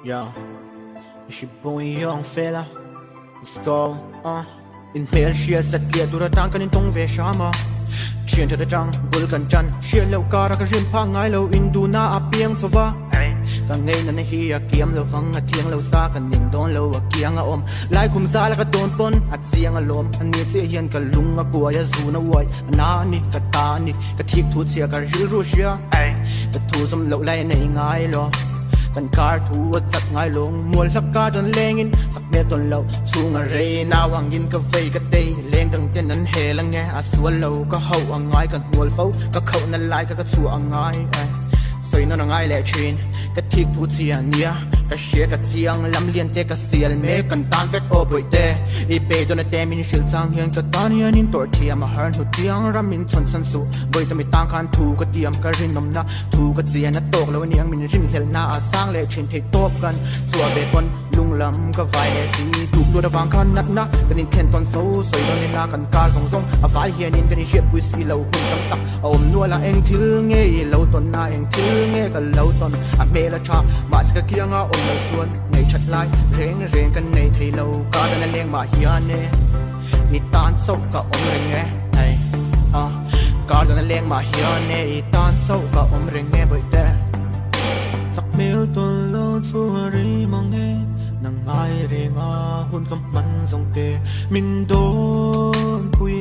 Yo, she boy young fella. Let's go. In mail she has set clear to the tank and tong ve shama. Chien to the jang, bulkan chan. She low car a rim pang I low into na a piang sova. Kang ngay na hi a kiam lo fang a tiang lo sa kan ning don lo a kiang a lai kum sa la ka don pon at siang a lom an ni che hian ka lung a kwa ya zu na wai na ni ka ta ni ka thik thu chia ka ril ru sia ka thu som lo lai nei ngai lo kan kar thu a chat ngai long mol hla ka don lengin sak me ton lo chung a re na wangin ka vei ka te leng kang ten an he lang nge a sual lo ka hau a ngai ka mol fo ka khau na lai ka chu a ngai soi no ngai le chin ka thik thu chia nia ka she ka chiang lam lian te ka sial me kan tan vet o boi te I pe don te min shil chang hian ka tan hian in tor thiam a har nu tiang ram min chon san su boi to mi tang khan thu ka tiam ka rin nom na thu ka chia na tok lo niang min rin hel na a sang le chin the top kan chua be pon lung lam ka vai le si tu do da wang khan nat na kan in ten ton so soi don ni na kan ka song song a vai hian in kan hiat pu si lo hun tam tak a om nu la eng thil nge lo ton na eng thil nge ka lo ton a me la cha ma ska kiang a om lo chuan nei chat lai reng reng kan nei thei lo ka dan leng ma hian ne I tan so ka om reng nge ai ka dan leng ma hian ne I tan so ka om reng nge boi te sak mel ton lo chu ri mong nge nang ai re nga hun kam man song te min don pui